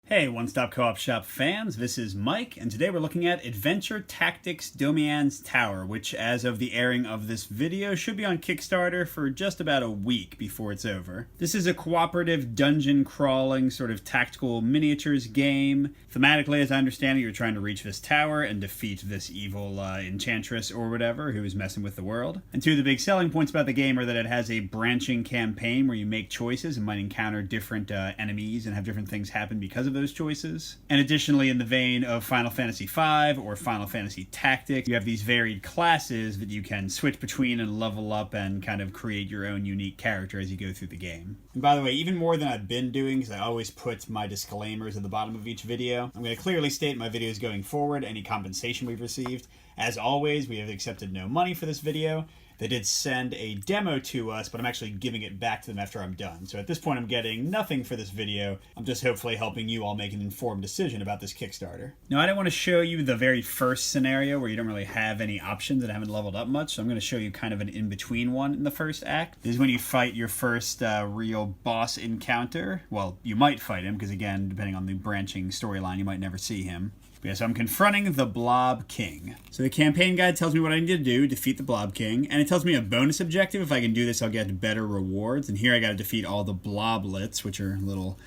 Hey, One Stop Co-op Shop fans, this is Mike, and today we're looking at Adventure Tactics Domian's Tower, which as of the airing of this video should be on Kickstarter for just about a week before it's over. This is a cooperative dungeon crawling sort of tactical miniatures game. Thematically, as I understand it, you're trying to reach this tower and defeat this evil enchantress or whatever who is messing with the world. And two of the big selling points about the game are that it has a branching campaign where you make choices and might encounter different enemies and have different things happen because of those choices. And additionally, in the vein of Final Fantasy V or Final Fantasy Tactics, you have these varied classes that you can switch between and level up and kind of create your own unique character as you go through the game. And by the way, even more than I've been doing, because I always put my disclaimers at the bottom of each video, I'm going to clearly state in my videos going forward any compensation we've received. As always, we have accepted no money for this video. They did send a demo to us, but I'm actually giving it back to them after I'm done. So at this point, I'm getting nothing for this video. I'm just hopefully helping you all make an informed decision about this Kickstarter. Now, I don't want to show you the very first scenario where you don't really have any options and haven't leveled up much, so I'm going to show you kind of an in-between one in the first act. This is when you fight your first real boss encounter. Well, you might fight him, because again, depending on the branching storyline, you might never see him. Yeah, so I'm confronting the Blob King. So the campaign guide tells me what I need to do, defeat the Blob King, and it tells me a bonus objective. If I can do this, I'll get better rewards. And here I got to defeat all the Bloblets, which are little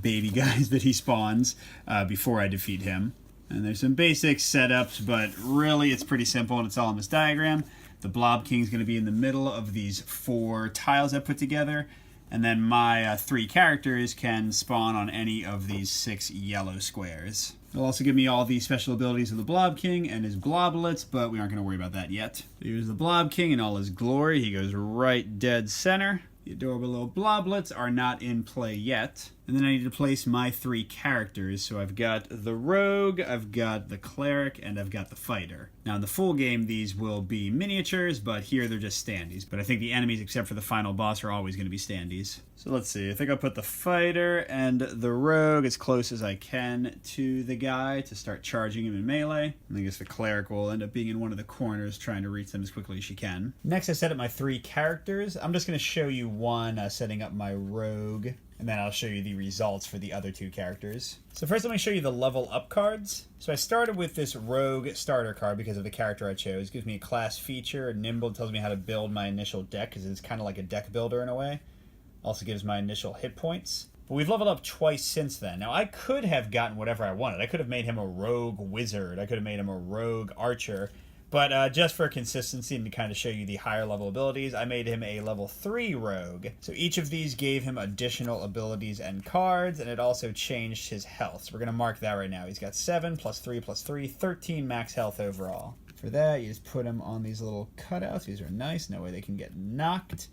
baby guys that he spawns before I defeat him. And there's some basic setups, but really it's pretty simple, and it's all on this diagram. The Blob King's going to be in the middle of these 4 tiles I put together, and then my 3 characters can spawn on any of these 6 yellow squares. It'll also give me all the special abilities of the Blob King and his Bloblets, but we aren't going to worry about that yet. So here's the Blob King in all his glory. He goes right dead center. The adorable little Bloblets are not in play yet. And then I need to place my 3 characters. So I've got the Rogue, I've got the Cleric, and I've got the Fighter. Now in the full game, these will be miniatures, but here they're just standees. But I think the enemies, except for the final boss, are always going to be standees. So let's see, I think I'll put the Fighter and the Rogue as close as I can to the guy to start charging him in melee. And I guess the Cleric will end up being in one of the corners trying to reach them as quickly as she can. Next I set up my 3 characters. I'm just going to show you one setting up my Rogue, and then I'll show you the results for the other 2 characters. So first let me show you the level up cards. So I started with this Rogue starter card because of the character I chose. It gives me a class feature. Nimble tells me how to build my initial deck because it's kind of like a deck builder in a way. Also gives my initial hit points. But we've leveled up twice since then. Now I could have gotten whatever I wanted. I could have made him a Rogue Wizard. I could have made him a Rogue Archer. But just for consistency and to kind of show you the higher level abilities, I made him a level 3 rogue. So each of these gave him additional abilities and cards, and it also changed his health. So we're going to mark that right now. He's got 7 plus 3 plus 3, 13 max health overall. For that, you just put him on these little cutouts. These are nice. No way they can get knocked.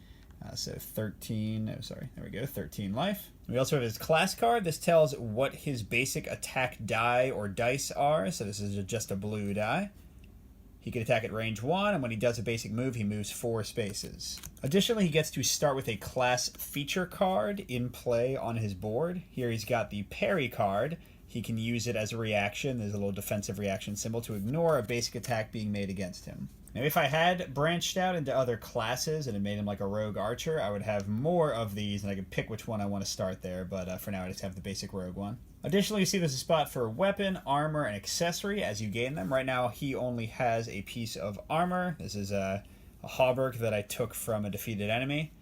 So 13, oh sorry, there we go, 13 life. We also have his class card. This tells what his basic attack die or dice are. So this is just a blue die. He can attack at range 1, and when he does a basic move, he moves 4 spaces. Additionally, he gets to start with a class feature card in play on his board. Here he's got the parry card. He can use it as a reaction. There's a little defensive reaction symbol to ignore a basic attack being made against him. Now, if I had branched out into other classes and had made him like a rogue archer, I would have more of these, and I could pick which one I want to start there, but for now I just have the basic rogue one. Additionally, you see there's a spot for weapon, armor, and accessory as you gain them. Right now, he only has a piece of armor. This is a hauberk that I took from a defeated enemy.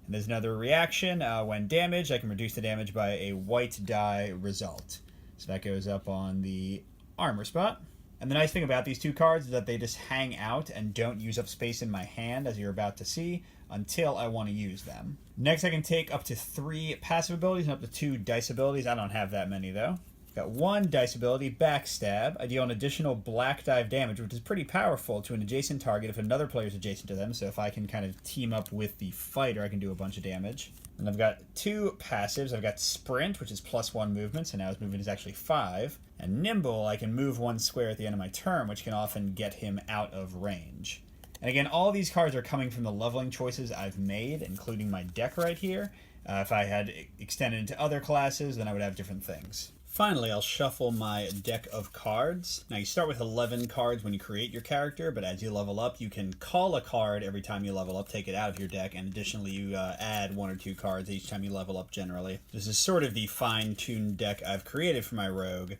And there's another reaction. When damaged, I can reduce the damage by a white die result. So that goes up on the armor spot. And the nice thing about these 2 cards is that they just hang out and don't use up space in my hand, as you're about to see, until I want to use them. Next, I can take up to 3 passive abilities and up to 2 dice abilities. I don't have that many, though. Got 1 dice ability, Backstab. I deal an additional black dive damage, which is pretty powerful to an adjacent target if another player is adjacent to them. So if I can kind of team up with the fighter, I can do a bunch of damage. And I've got 2 passives. I've got Sprint, which is +1 movement, so now his movement is actually 5. And Nimble, I can move 1 square at the end of my turn, which can often get him out of range. And again, all these cards are coming from the leveling choices I've made, including my deck right here. If I had extended into other classes, then I would have different things. Finally, I'll shuffle my deck of cards. Now, you start with 11 cards when you create your character, but as you level up, you can call a card every time you level up, take it out of your deck, and additionally, you add 1 or 2 cards each time you level up generally. This is sort of the fine-tuned deck I've created for my rogue.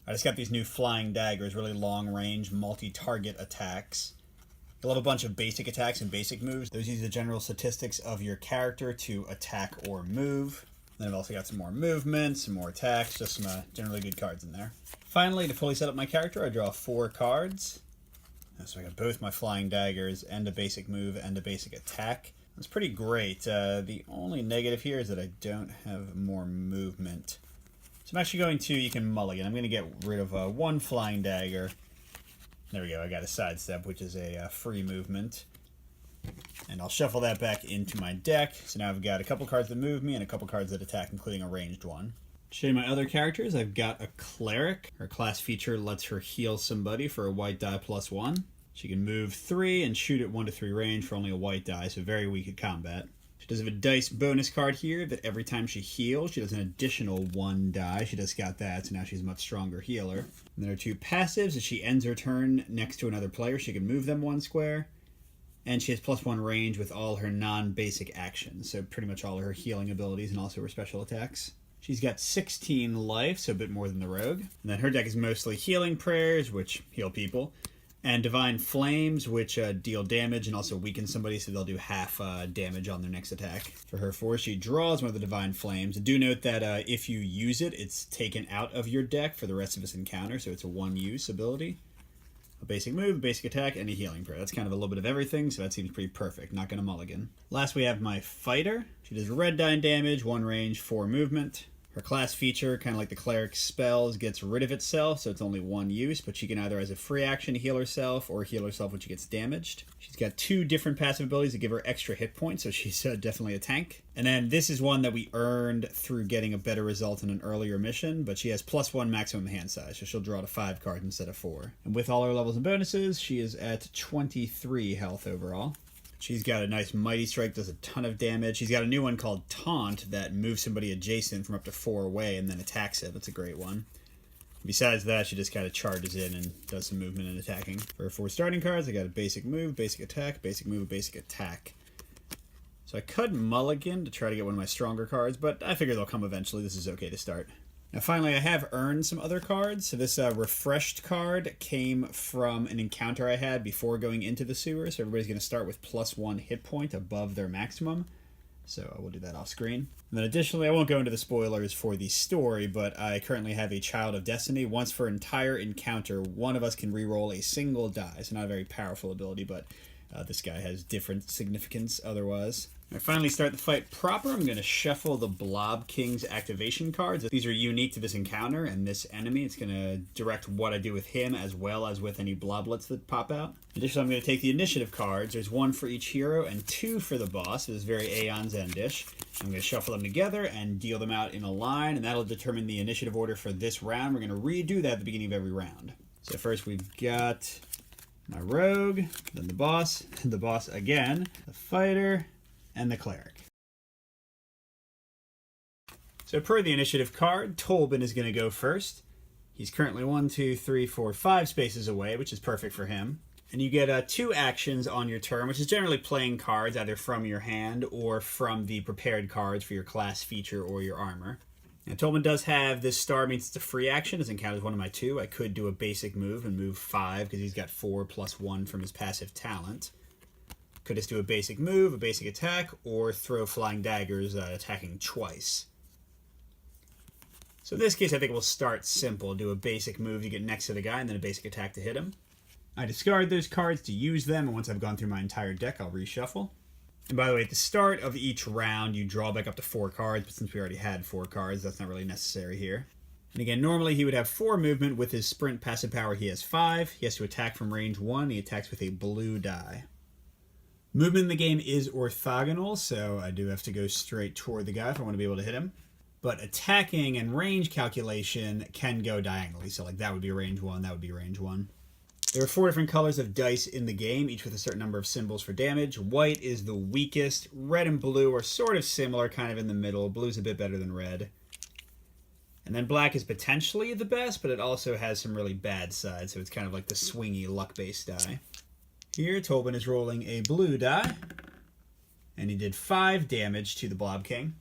I just got these new flying daggers, really long-range, multi-target attacks. You'll have a bunch of basic attacks and basic moves. Those use the general statistics of your character to attack or move. Then I've also got some more movement, some more attacks, just some generally good cards in there. Finally, to fully set up my character, I draw 4 cards. So I got both my flying daggers and a basic move and a basic attack. That's pretty great. The only negative here is that I don't have more movement. So I'm actually going to, you can mulligan. I'm going to get rid of 1 flying dagger. There we go, I got a sidestep, which is a free movement. And I'll shuffle that back into my deck. So now I've got a couple cards that move me and a couple cards that attack, including a ranged one. To show you my other characters, I've got a Cleric. Her class feature lets her heal somebody for a white die +1. She can move 3 and shoot at 1 to 3 range for only a white die, so very weak at combat. She does have a dice bonus card here that every time she heals, she does an additional 1 die. She just got that, so now she's a much stronger healer. And there are 2 passives. As she ends her turn next to another player, she can move them 1 square. And she has +1 range with all her non-basic actions, so pretty much all her healing abilities and also her special attacks. She's got 16 life, so a bit more than the rogue. And then her deck is mostly healing prayers, which heal people, and divine flames, which deal damage and also weaken somebody, so they'll do half damage on their next attack. For her force, she draws one of the divine flames. Do note that if you use it, it's taken out of your deck for the rest of this encounter, so it's a one-use ability. A basic move, a basic attack, and a healing prayer. That's kind of a little bit of everything, so that seems pretty perfect. Not going to mulligan. Last, we have my fighter. She does red die damage, 1 range, 4 movement. Her class feature, kind of like the Cleric's spells, gets rid of itself, so it's only 1 use, but she can either, as a free action, heal herself, or heal herself when she gets damaged. She's got 2 different passive abilities that give her extra hit points, so she's definitely a tank. And then this is one that we earned through getting a better result in an earlier mission, but she has +1 maximum hand size, so she'll draw to 5 cards instead of 4. And with all her levels and bonuses, she is at 23 health overall. She's got a nice Mighty Strike, does a ton of damage. She's got a new one called Taunt that moves somebody adjacent from up to 4 away and then attacks it. That's a great one. Besides that, she just kind of charges in and does some movement and attacking. For her 4 starting cards, I got a basic move, basic attack, basic move, basic attack. So I could mulligan to try to get one of my stronger cards, but I figure they'll come eventually. This is okay to start. Now finally, I have earned some other cards. So this refreshed card came from an encounter I had before going into the sewer. So everybody's going to start with +1 hit point above their maximum. So I will do that off screen. And then additionally, I won't go into the spoilers for the story, but I currently have a Child of Destiny. Once for an entire encounter, one of us can reroll a single die. So not a very powerful ability, but this guy has different significance otherwise. When I finally start the fight proper, I'm going to shuffle the Blob King's activation cards. These are unique to this encounter and this enemy. It's going to direct what I do with him as well as with any bloblets that pop out. Additionally, I'm going to take the initiative cards. There's 1 for each hero and 2 for the boss. It is very Aeon's End-ish. I'm going to shuffle them together and deal them out in a line, and that'll determine the initiative order for this round. We're going to redo that at the beginning of every round. So first we've got my rogue, then the boss again, the fighter, and the Cleric. So per the initiative card, Tolbin is going to go first. He's currently 1, 2, 3, 4, 5 spaces away, which is perfect for him. And you get 2 actions on your turn, which is generally playing cards either from your hand or from the prepared cards for your class feature or your armor. Now Tolbin does have this star, means it's a free action. Doesn't count as one of my 2. I could do a basic move and move 5 because he's got 4 + 1 from his passive talent. Could just do a basic move, a basic attack, or throw flying daggers, attacking twice. So in this case, I think we'll start simple. Do a basic move to get next to the guy, and then a basic attack to hit him. I discard those cards to use them, and once I've gone through my entire deck, I'll reshuffle. And by the way, at the start of each round, you draw back up to 4 cards, but since we already had 4 cards, that's not really necessary here. And again, normally he would have 4 movement. With his sprint passive power, he has 5. He has to attack from range 1. He attacks with a blue die. Movement in the game is orthogonal, so I do have to go straight toward the guy if I want to be able to hit him. But attacking and range calculation can go diagonally, so like that would be range 1, that would be range 1. There are 4 different colors of dice in the game, each with a certain number of symbols for damage. White is the weakest. Red and blue are sort of similar, kind of in the middle. Blue's a bit better than red. And then black is potentially the best, but it also has some really bad sides, so it's kind of like the swingy luck-based die. Here, Tobin is rolling a blue die, and he did 5 damage to the Blob King.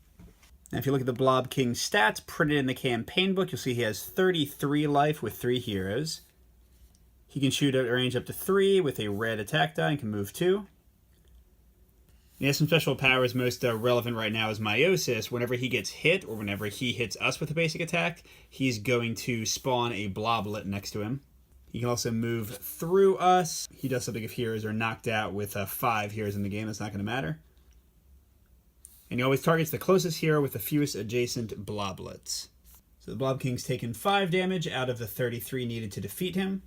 Now, if you look at the Blob King's stats printed in the campaign book, you'll see he has 33 life with 3 heroes. He can shoot at a range up to 3 with a red attack die and can move 2. He has some special powers. Most relevant right now is Meiosis. Whenever he gets hit, or whenever he hits us with a basic attack, he's going to spawn a Bloblet next to him. He can also move through us. He does something if heroes are knocked out with 5 heroes in the game. That's not going to matter. And he always targets the closest hero with the fewest adjacent Bloblets. So the Blob King's taken 5 damage out of the 33 needed to defeat him.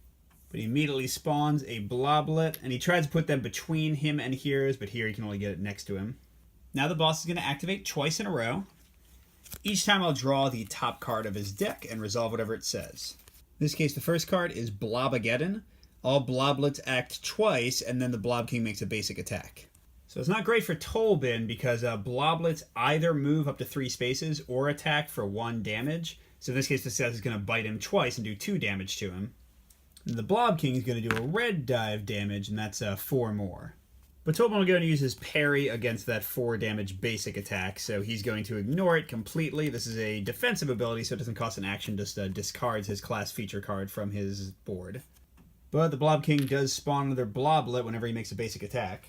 But he immediately spawns a Bloblet, and he tries to put them between him and heroes, but here he can only get it next to him. Now the boss is going to activate twice in a row. Each time I'll draw the top card of his deck and resolve whatever it says. In this case, the first card is Blobageddon. All Bloblets act twice, and then the Blob King makes a basic attack. So it's not great for Tolbin, because Bloblets either move up to 3 spaces or attack for 1 damage. So in this case, the set is going to bite him twice and do 2 damage to him. And the Blob King is going to do a red die of damage, and that's 4 more. But Tobin will go and use his parry against that 4 damage basic attack, so he's going to ignore it completely. This is a defensive ability, so it doesn't cost an action, just discards his class feature card from his board. But the Blob King does spawn another Bloblet whenever he makes a basic attack.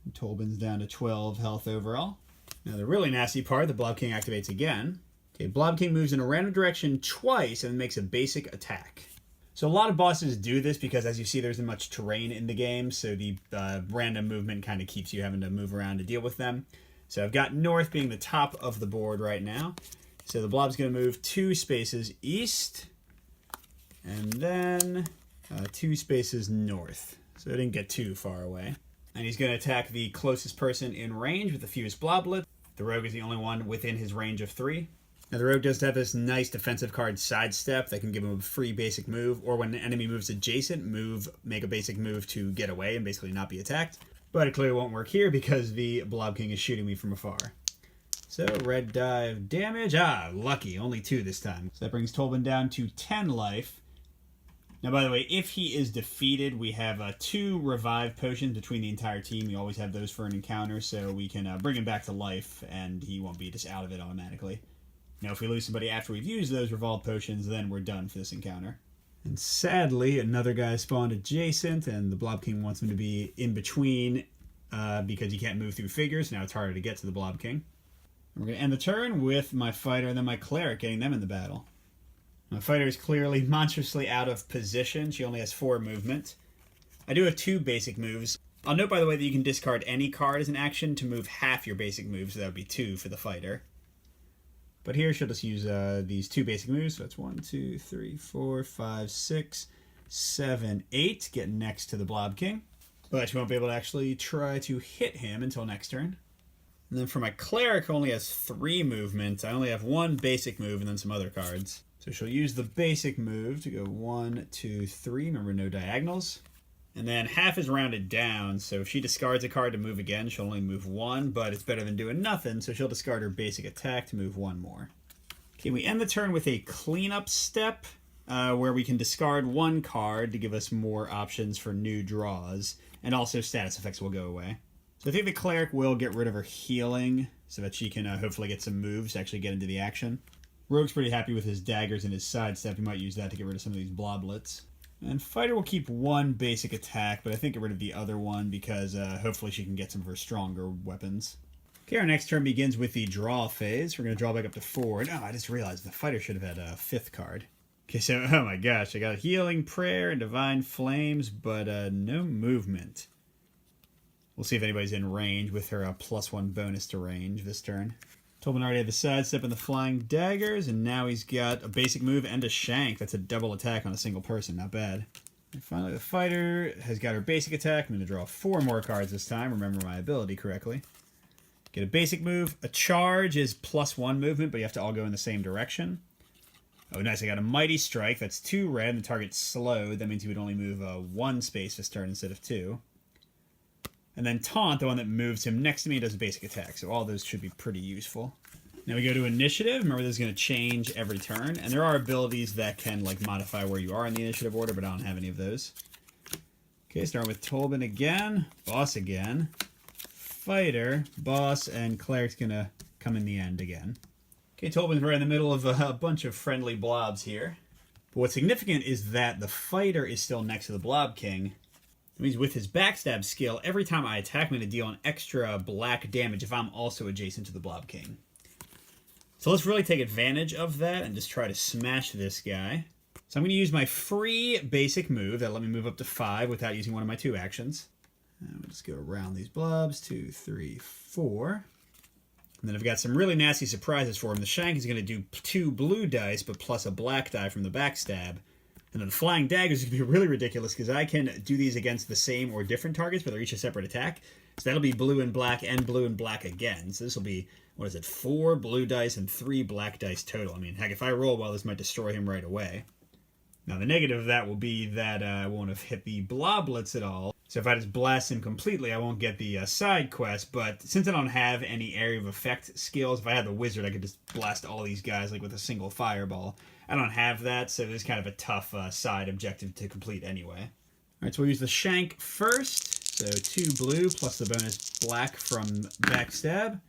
And Tolbin's down to 12 health overall. Now the really nasty part, the Blob King activates again. Okay, Blob King moves in a random direction twice and makes a basic attack. So a lot of bosses do this because, as you see, there isn't much terrain in the game, so the random movement kind of keeps you having to move around to deal with them. So I've got north being the top of the board right now. So the Blob's going to move 2 spaces east, and then 2 spaces north. So it didn't get too far away. And he's going to attack the closest person in range with the fewest Bloblet. The Rogue is the only one within his range of 3. Now, the Rogue does have this nice defensive card, Sidestep, that can give him a free basic move, or when an enemy moves adjacent, make a basic move to get away and basically not be attacked. But it clearly won't work here because the Blob King is shooting me from afar. So, red die of damage. Lucky, only 2 this time. So that brings Tolbin down to 10 life. Now, by the way, if he is defeated, we have 2 revive potions between the entire team. We always have those for an encounter, so we can bring him back to life, and he won't be just out of it automatically. Now, if we lose somebody after we've used those revolve potions, then we're done for this encounter. And sadly, another guy spawned adjacent, and the Blob King wants him to be in between because he can't move through figures. Now it's harder to get to the Blob King. We're going to end the turn with my fighter and then my cleric, getting them in the battle. My fighter is clearly monstrously out of position. She only has 4 movement. I do have 2 basic moves. I'll note, by the way, that you can discard any card as an action to move half your basic moves, so that would be 2 for the fighter. But here she'll just use these 2 basic moves. So that's 1, 2, 3, 4, 5, 6, 7, 8. Get next to the Blob King. But she won't be able to actually try to hit him until next turn. And then for my cleric, who only has 3 movement, I only have 1 basic move and then some other cards. So she'll use the basic move to go 1, 2, 3. Remember, no diagonals. And then half is rounded down, so if she discards a card to move again, she'll only move 1, but it's better than doing nothing, so she'll discard her basic attack to move 1 more. Okay, we end the turn with a cleanup step, where we can discard 1 card to give us more options for new draws, and also status effects will go away. So I think the Cleric will get rid of her healing, so that she can hopefully get some moves to actually get into the action. Rogue's pretty happy with his daggers and his sidestep. He might use that to get rid of some of these Bloblets. And Fighter will keep 1 basic attack, but I think get rid of the other one because hopefully she can get some of her stronger weapons. Okay, our next turn begins with the draw phase. We're going to draw back up to 4. No, I just realized the Fighter should have had a 5th card. Okay, so, oh my gosh, I got Healing Prayer and Divine Flames, but no movement. We'll see if anybody's in range with her +1 bonus to range this turn. Tobin already had the sidestep and the flying daggers, and now he's got a basic move and a shank. That's a double attack on a single person. Not bad. And finally, the fighter has got her basic attack. I'm going to draw 4 more cards this time. Remember my ability correctly. Get a basic move. A charge is +1 movement, but you have to all go in the same direction. Oh, nice. I got a Mighty Strike. That's 2 red, and the target's slowed. That means he would only move 1 space this turn instead of 2. And then Taunt, the one that moves him next to me, does a basic attack. So all those should be pretty useful. Now we go to initiative. Remember, this is going to change every turn, and there are abilities that can like modify where you are in the initiative order, but I don't have any of those. Okay, starting with Tolbin again, boss again, fighter, boss, and Cleric's going to come in the end again. Okay, Tolbin's right in the middle of a bunch of friendly blobs here. But what's significant is that the fighter is still next to the Blob King. It means with his backstab skill, every time I attack, I'm going to deal an extra black damage if I'm also adjacent to the Blob King. So let's really take advantage of that and just try to smash this guy. So I'm going to use my free basic move that'll let me move up to 5 without using one of my 2 actions. And we'll just go around these blobs, 2, 3, 4. And then I've got some really nasty surprises for him. The Shank is going to do 2 blue dice, but plus a black die from the backstab. And then the Flying Daggers is going to be really ridiculous because I can do these against the same or different targets, but they're each a separate attack. So that'll be blue and black again. So this will be, what is it, 4 blue dice and 3 black dice total. I mean, heck, if I roll well, this might destroy him right away. Now, the negative of that will be that I won't have hit the bloblets at all. So if I just blast him completely, I won't get the side quest. But since I don't have any area of effect skills, if I had the wizard, I could just blast all these guys like with a single fireball. I don't have that, so this is kind of a tough side objective to complete anyway. All right, so we'll use the Shank first. So 2 blue plus the bonus black from backstab.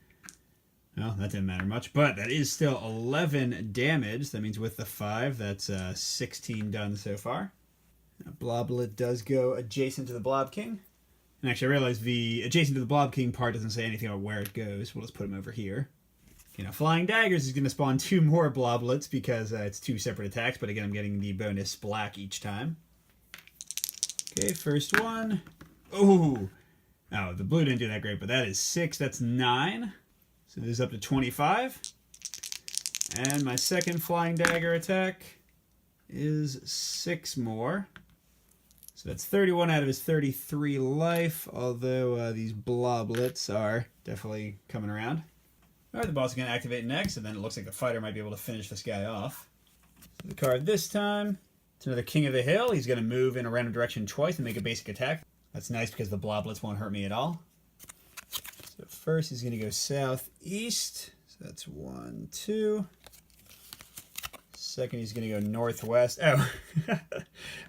Well, that didn't matter much, but that is still 11 damage. That means with the 5, that's 16 done so far. Now, Bloblet does go adjacent to the Blob King. And actually, I realized the adjacent to the Blob King part doesn't say anything about where it goes. We'll just put him over here. Okay, now Flying Daggers is going to spawn 2 more Bloblets because it's 2 separate attacks, but again, I'm getting the bonus black each time. Okay, first one. Oh, the blue didn't do that great, but that is 6. That's 9. So this is up to 25. And my second Flying Dagger attack is 6 more. So that's 31 out of his 33 life, although these bloblets are definitely coming around. All right, the boss is going to activate next, and then it looks like the fighter might be able to finish this guy off. So the card this time, it's another King of the Hill. He's going to move in a random direction twice and make a basic attack. That's nice because the bloblets won't hurt me at all. So first he's going to go southeast. So that's 1, 2. Second he's going to go northwest. Oh,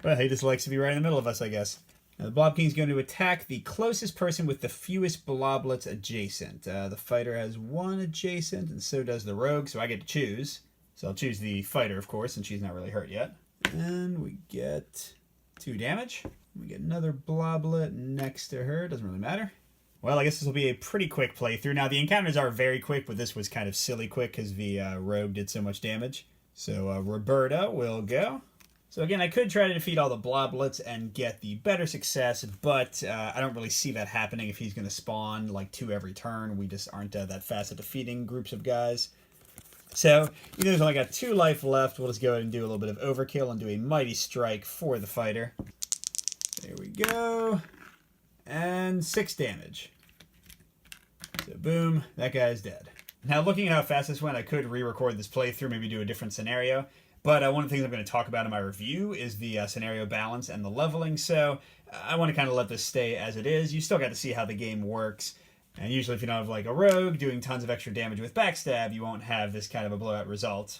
well, he just likes to be right in the middle of us, I guess. Now, the Blob King is going to attack the closest person with the fewest bloblets adjacent. The fighter has 1 adjacent, and so does the rogue, so I get to choose. So I'll choose the fighter, of course, since she's not really hurt yet. And we get 2 damage. We get another bloblet next to her. Doesn't really matter. Well, I guess this will be a pretty quick playthrough. Now, the encounters are very quick, but this was kind of silly quick because the rogue did so much damage. So Roberta will go. So again, I could try to defeat all the bloblets and get the better success, but I don't really see that happening if he's going to spawn like 2 every turn. We just aren't that fast at defeating groups of guys. So, even though he's only got 2 life left, we'll just go ahead and do a little bit of overkill and do a Mighty Strike for the fighter. There we go. And 6 damage. So boom, that guy's dead. Now looking at how fast this went, I could re-record this playthrough, maybe do a different scenario. But one of the things I'm going to talk about in my review is the scenario balance and the leveling. So I want to kind of let this stay as it is. You still got to see how the game works. And usually if you don't have like a rogue doing tons of extra damage with backstab, you won't have this kind of a blowout result.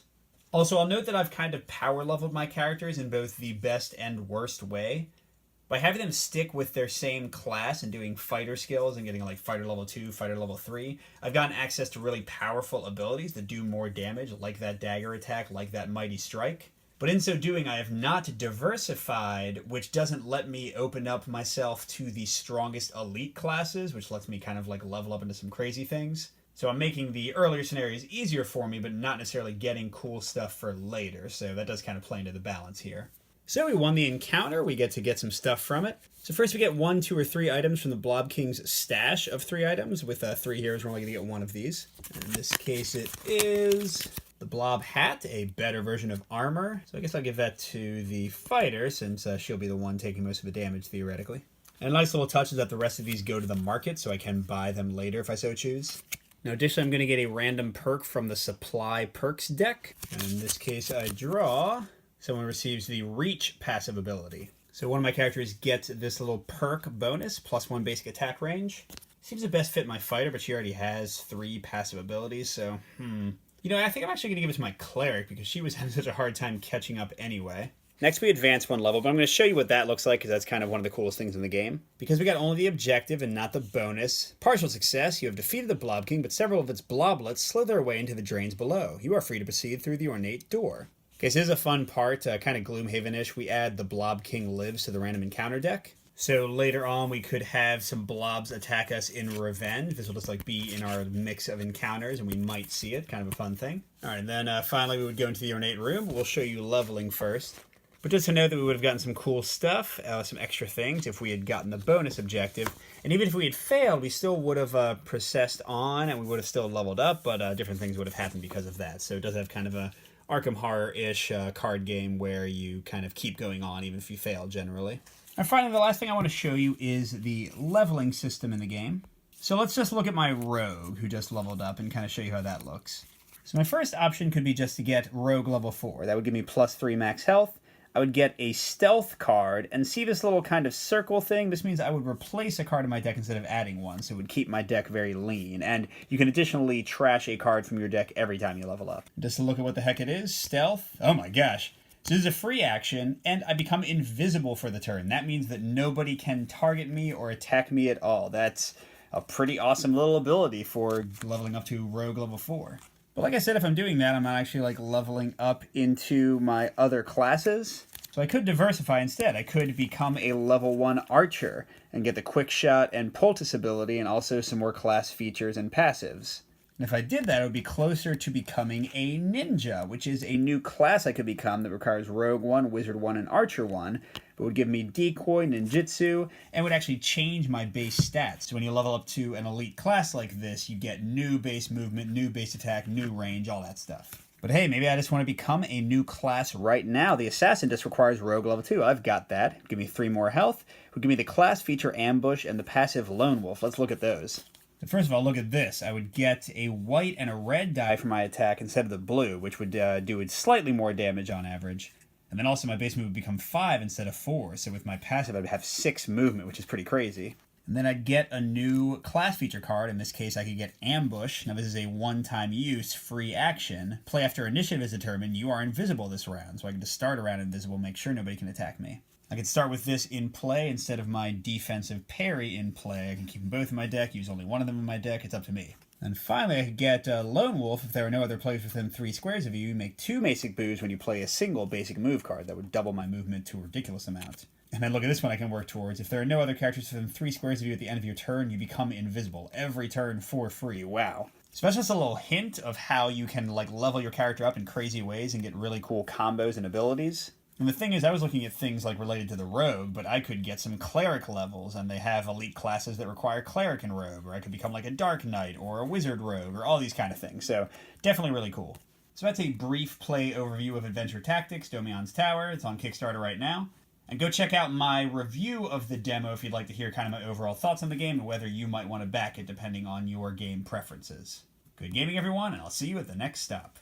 Also, I'll note that I've kind of power leveled my characters in both the best and worst way. By having them stick with their same class and doing fighter skills and getting like fighter level 2, fighter level 3, I've gotten access to really powerful abilities that do more damage, like that dagger attack, like that Mighty Strike. But in so doing, I have not diversified, which doesn't let me open up myself to the strongest elite classes, which lets me kind of like level up into some crazy things. So I'm making the earlier scenarios easier for me, but not necessarily getting cool stuff for later. So that does kind of play into the balance here. So we won the encounter. We get to get some stuff from it. So first we get 1, 2, or 3 items from the Blob King's stash of 3 items. With 3 heroes, we're only going to get 1 of these. In this case, it is the Blob Hat, a better version of armor. So I guess I'll give that to the fighter, since she'll be the one taking most of the damage, theoretically. And a nice little touch is that the rest of these go to the market, so I can buy them later if I so choose. Now, additionally, I'm going to get a random perk from the Supply Perks deck. And in this case, I draw. Someone receives the Reach passive ability. So one of my characters gets this little perk bonus, +1 basic attack range. Seems to best fit my fighter, but she already has 3 passive abilities, so, You know, I think I'm actually going to give it to my Cleric, because she was having such a hard time catching up anyway. Next, we advance 1 level, but I'm going to show you what that looks like, because that's kind of one of the coolest things in the game. Because we got only the objective and not the bonus. Partial success, you have defeated the Blob King, but several of its bloblets slither their way into the drains below. You are free to proceed through the ornate door. Okay, so this is a fun part, kind of Gloomhaven-ish. We add the Blob King lives to the random encounter deck. So later on, we could have some blobs attack us in revenge. This will just like be in our mix of encounters, and we might see it. Kind of a fun thing. All right, and then finally we would go into the ornate room. We'll show you leveling first. But just to note that we would have gotten some cool stuff, some extra things if we had gotten the bonus objective. And even if we had failed, we still would have processed on, and we would have still leveled up, but different things would have happened because of that. So it does have kind of a Arkham Horror-ish card game where you kind of keep going on even if you fail generally. And finally, the last thing I want to show you is the leveling system in the game. So let's just look at my rogue who just leveled up and kind of show you how that looks. So my first option could be just to get rogue level 4. That would give me +3 max health. I would get a stealth card, and see this little kind of circle thing? This means I would replace a card in my deck instead of adding one, so it would keep my deck very lean. And you can additionally trash a card from your deck every time you level up. Just to look at what the heck it is, stealth. Oh my gosh. So this is a free action, and I become invisible for the turn. That means that nobody can target me or attack me at all. That's a pretty awesome little ability for leveling up to rogue level 4. But like I said, if I'm doing that, I'm not actually like leveling up into my other classes. So I could diversify instead. I could become a level 1 archer and get the quick shot and poultice ability and also some more class features and passives. And if I did that, it would be closer to becoming a ninja, which is a new class I could become that requires Rogue 1, Wizard 1, and Archer 1, but would give me Decoy, Ninjutsu, and would actually change my base stats. So when you level up to an elite class like this, you get new base movement, new base attack, new range, all that stuff. But hey, maybe I just want to become a new class right now. The Assassin just requires Rogue level 2. I've got that. Give me 3 more health. Would give me the class feature Ambush and the passive Lone Wolf. Let's look at those. But first of all, look at this. I would get a white and a red die for my attack instead of the blue, which would do slightly more damage on average. And then also my base move would become 5 instead of 4, so with my passive I'd have 6 movement, which is pretty crazy. And then I'd get a new class feature card. In this case, I could get Ambush. Now this is a one-time use, free action. Play after initiative is determined, you are invisible this round, so I can just start around invisible, make sure nobody can attack me. I could start with this in play instead of my defensive parry in play. I can keep them both in my deck, use only one of them in my deck, it's up to me. And finally, I could get Lone Wolf. If there are no other players within 3 squares of you, you make 2 basic boos when you play a single basic move card. That would double my movement to a ridiculous amount. And then look at this one I can work towards. If there are no other characters within 3 squares of you at the end of your turn, you become invisible. Every turn for free. Wow. So that's just a little hint of how you can like level your character up in crazy ways and get really cool combos and abilities. And the thing is, I was looking at things like related to the Rogue, but I could get some Cleric levels, and they have elite classes that require Cleric and Rogue, or I could become like a Dark Knight or a Wizard Rogue, or all these kind of things. So definitely really cool. So that's a brief play overview of Adventure Tactics, Domian's Tower. It's on Kickstarter right now. And go check out my review of the demo if you'd like to hear kind of my overall thoughts on the game and whether you might want to back it depending on your game preferences. Good gaming, everyone, and I'll see you at the next stop.